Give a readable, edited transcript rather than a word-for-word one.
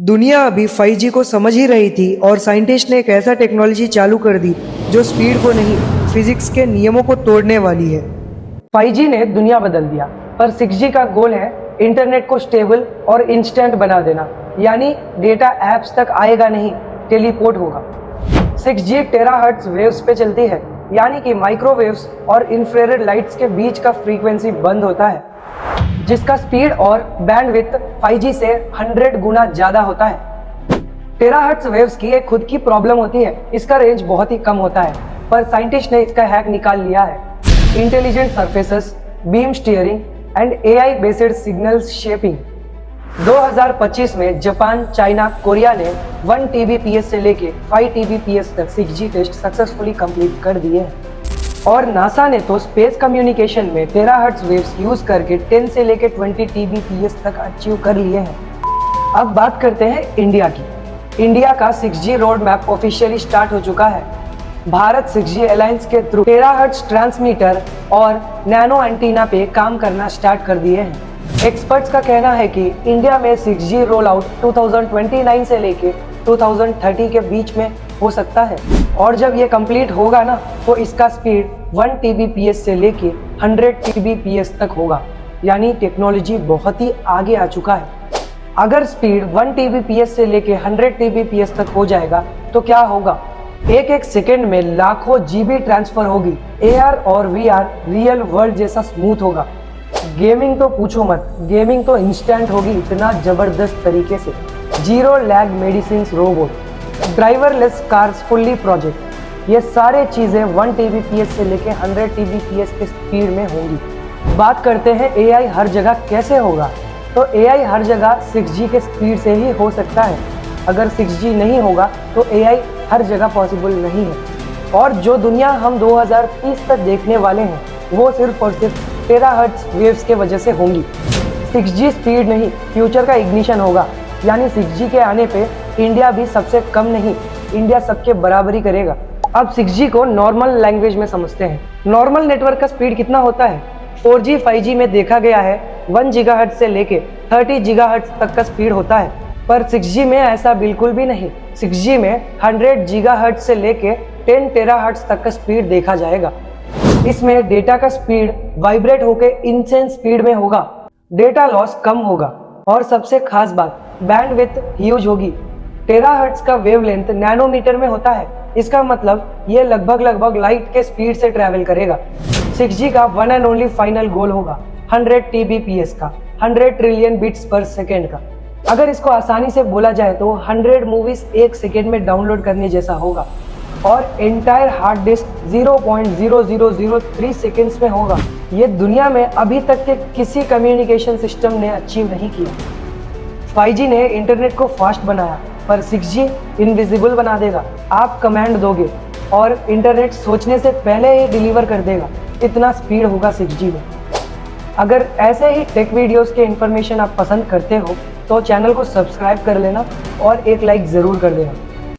दुनिया अभी 5G को समझ ही रही थी और साइंटिस्ट ने एक ऐसा टेक्नोलॉजी चालू कर दी जो स्पीड को नहीं, फिजिक्स के नियमों को तोड़ने वाली है। 5G ने दुनिया बदल दिया, पर 6G का गोल है इंटरनेट को स्टेबल और इंस्टेंट बना देना, यानी डेटा ऐप्स तक आएगा नहीं, टेलीपोर्ट होगा। 6G टेराहर्ट्ज वेव्स पे चलती है, यानी कि माइक्रोवेव्स और इंफ्रारेड लाइट्स के बीच का फ्रीक्वेंसी बंद होता है, जिसका स्पीड और बैंडविड्थ 5G से 100 गुना ज्यादा होता है। टेराहर्ट्ज वेव्स की एक खुद की प्रॉब्लम होती है, इसका रेंज बहुत ही कम होता है, पर साइंटिस्ट ने इसका हैक निकाल लिया है। Intelligent surfaces, beam steering and AI based signal shaping. 2025 में जापान, चाइना, कोरिया ने 1 Tbps से लेके 5 Tbps तक 6G टेस्ट सक्सेसफुली कंप्लीट कर दिए हैं। और नासा ने तो स्पेस कम्युनिकेशन में टेराहर्ट्ज वेव्स यूज करके 10 से लेके 20 Tbps तक अचीव कर लिए हैं। अब बात करते हैं इंडिया की। इंडिया का 6G road map officially start हो चुका है। भारत 6G अलायंस के थ्रू टेराहर्ट्ज ट्रांसमीटर और नैनो एंटीना पे काम करना स्टार्ट कर दिए हैं। एक्सपर्ट्स का कहना है कि इंडिया में 6G रोल आउट 2029 से लेके 2030 के बीच में हो सकता है, और जब ये कंप्लीट होगा ना, तो इसका स्पीड 1 Tbps से लेके 100 Tbps तक होगा, यानी टेक्नोलॉजी बहुत ही आगे आ चुका है। अगर स्पीड 1 Tbps से लेके 100 Tbps तक हो जाएगा तो क्या होगा? एक सेकंड में लाखों GB ट्रांसफर होगी। AR और VR रियल वर्ल्ड जैसा स्मूथ होगा। गेमिंग तो पूछो मत, गेमिंग तो इंस्टेंट होगी इतना जबरदस्त तरीके से। Zero lag medicine robot, driverless cars fully project, ये सारे चीजें 1 Tbps से लेके 100 Tbps के स्पीड में होंगी। बात करते हैं AI हर जगह कैसे होगा। तो AI हर जगह 6G के स्पीड से ही हो सकता है। अगर 6G नहीं होगा तो AI हर जगह पॉसिबल नहीं है। और जो दुनिया हम 2030 तक देखने वाले हैं, वो सिर्फ और सिर्फ टेराहर्ट्ज वेव्स के वजह से होंगी। 6G स्पीड नहीं, फ्यूचर का इग्निशन होगा, यानी 6G के आने पे इंडिया भी सबसे कम नहीं, इंडिया सबके बराबरी करेगा। अब 6G को नॉर्मल लैंग्वेज में समझते हैं। नॉर्मल नेटवर्क का स्पीड कितना होता है? 4G 5G में देखा गया है 1 GHz से लेके 30 GHz तक का स्पीड होता है, पर 6G में ऐसा बिल्कुल भी नहीं। 6G में 100 GHz से लेके 10 THz तक का स्पीड देखा जाएगा। इसमें डेटा का स्पीड वाइब्रेट होके इनसेंस स्पीड में होगा, डेटा लॉस कम होगा, और सबसे खास बात, बैंडविड्थ ह्यूज होगी। टेराहर्ट्ज का वेवलेंथ नैनोमीटर में होता है, इसका मतलब ये लगभग लाइट के स्पीड से ट्रैवल करेगा। 6G का one and only final goal होगा 100 Tbps का, 100 ट्रिलियन बिट्स पर सेकेंड का। अगर इसको आसानी से बोला जाए तो 100 मूवीज एक सेकेंड में डाउनलोड करने जैसा होगा, और एंटायर हार्ड डिस्क 0.0003 सेकेंड्स में होगा। ये दुनिया में अभी तक के किसी कम्युनिकेशन सिस्टम ने अचीव नहीं किया। 5G ने इंटरनेट को फास्ट बनाया, पर 6G इनविजिबल बना देगा। आप कमांड दोगे और इंटरनेट सोचने से पहले ही डिलीवर कर देगा, इतना स्पीड होगा 6G में। अगर ऐसे ही टेक वीडियोस के इन्फॉर्मेशन आप पसंद करते हो तो चैनल को सब्सक्राइब कर लेना और एक लाइक ज़रूर कर देना।